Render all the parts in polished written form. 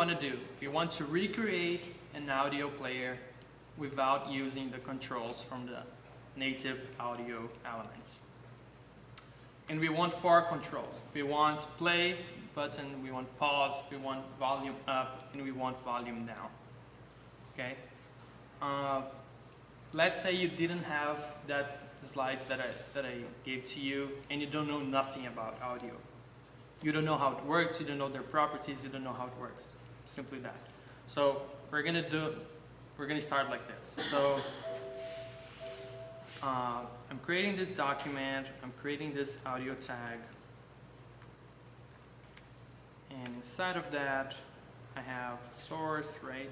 want to do. We want to recreate an audio player without using the controls from the native audio elements. And we want 4 controls. We want play button, we want pause, we want volume up, and we want volume down. Okay? Let's say you didn't have that slides that I gave to you, and you don't know nothing about audio. You don't know how it works, you don't know their properties, you don't know how it works. Simply that. So we're gonna start like this. So I'm creating this document, I'm creating this audio tag, and inside of that I have source, right?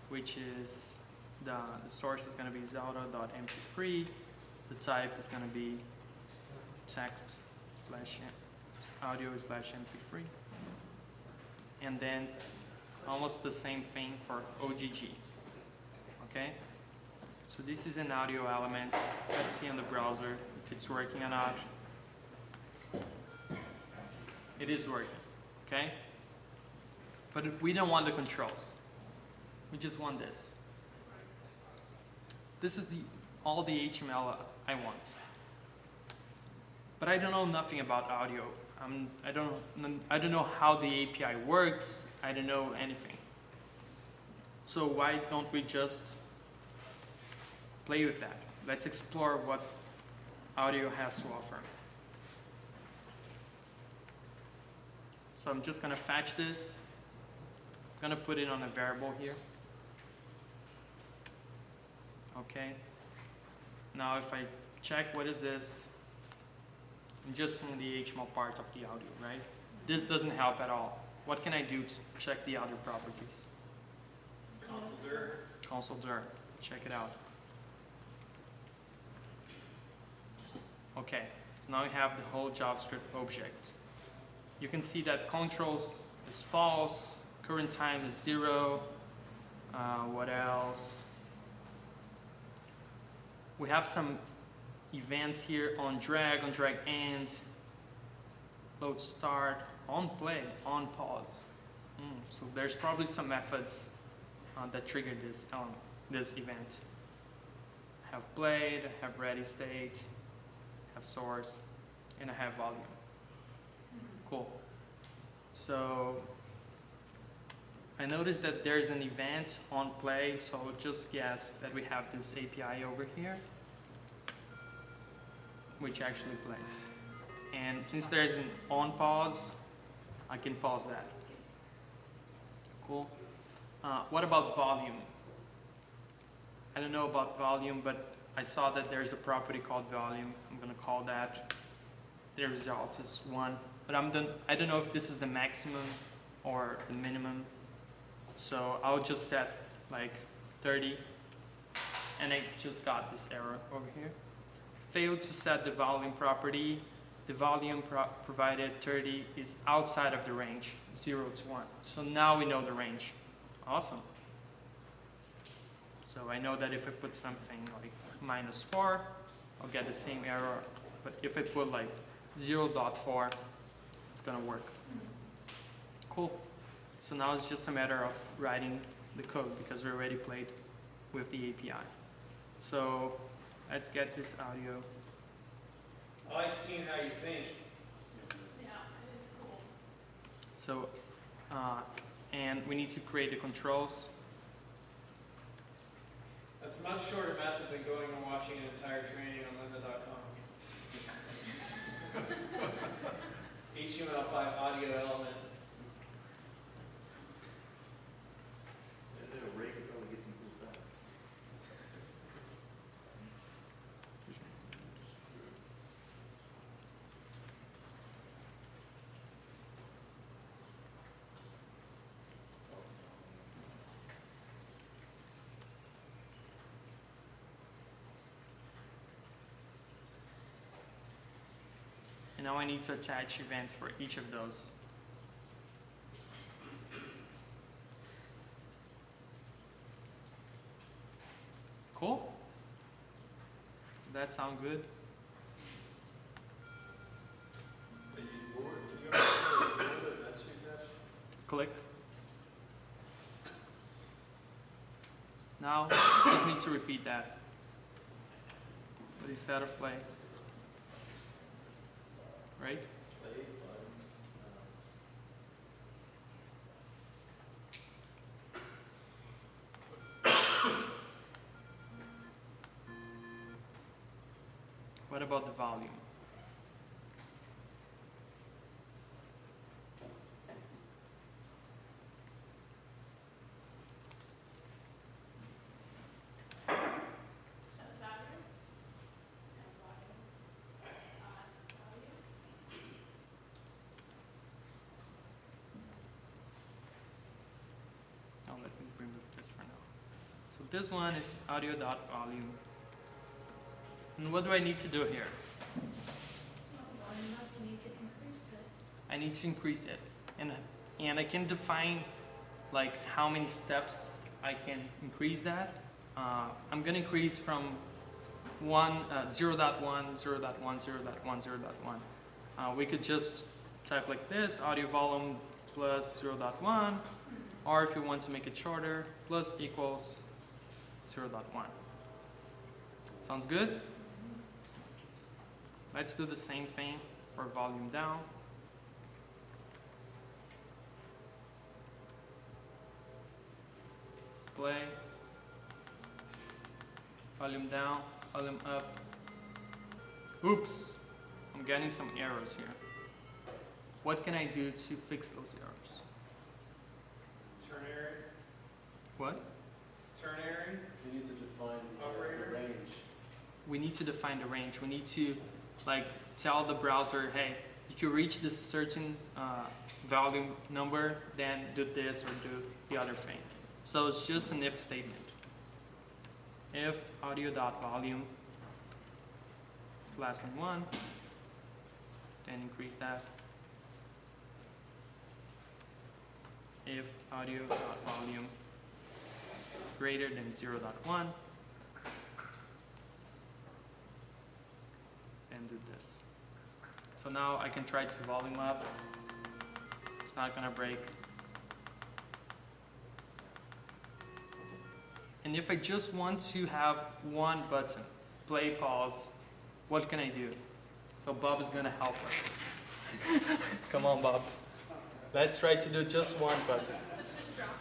Which is the source is going to be zelda.mp3. The type is going to be text / audio / mp3. And then almost the same thing for OGG. Okay? So this is an audio element. Let's see on the browser if it's working or not. It is working. Okay? But we don't want the controls. We just want this. This is all the HTML I want. But I don't know nothing about audio. I don't know how the API works. I don't know anything. So why don't we just play with that? Let's explore what audio has to offer. So I'm just going to fetch this. I'm going to put it on a variable here. Okay. Now if I check what is this, I'm just seeing the HTML part of the audio, right? This doesn't help at all. What can I do to check the other properties? Console dir. Check it out. Okay, so now we have the whole JavaScript object. You can see that controls is false, current time is 0. What else? We have some events here on drag end, load start, on play, on pause. So there's probably some methods that trigger this element, this event. I have played, I have ready state, I have source, and I have volume. Cool. So I noticed that there's an event on play, so I'll just guess that we have this API over here, which actually plays. And since there's an on pause, I can pause that. Cool. What about volume? I don't know about volume, but I saw that there's a property called volume. I'm going to call that. The result is 1. But I don't know if this is the maximum or the minimum. So I'll just set like 30. And I just got this error over here. Failed to set the volume property. The volume provided 30 is outside of the range, 0 to 1. So now we know the range. Awesome. So I know that if I put something like -4, I'll get the same error. But if I put like 0.4, it's going to work. Cool. So now it's just a matter of writing the code because we already played with the API. So let's get this audio. I like seeing how you think. Yeah, it is cool. So, and we need to create the controls. That's a much shorter method than going and watching an entire training on lynda.com. HTML5 audio element. And now I need to attach events for each of those. Cool? Does that sound good? Click. Now, just need to repeat that. But instead of play, right? What about the volume? Set value and volume. Value. Now let me remove this for now. So this one is audio.volume. And what do I need to do here? Volume up, you need to increase it. I need to increase it. And I can define like how many steps I can increase that. I'm gonna increase from 0.1, 0.1, 0.1, 0.1. We could just type like this, audio volume plus 0.1, or if you want to make it shorter, plus equals 0.1. Sounds good? Let's do the same thing for volume down. Play. Volume down, volume up. Oops, I'm getting some errors here. What can I do to fix those errors? Ternary. What? Ternary. You need to define Operator. the range. We need to define the range. We need to like tell the browser, hey, if you reach this certain volume number, then do this or do the other thing. So it's just an if statement. If audio.volume is less than 1, then increase that. If audio.volume greater than 0.1, then do this. So now I can try to volume up. It's not gonna break. And if I just want to have one button, play, pause, what can I do? So Bob is gonna help us. Come on, Bob. Let's try to do just one button. Let's just drop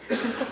it.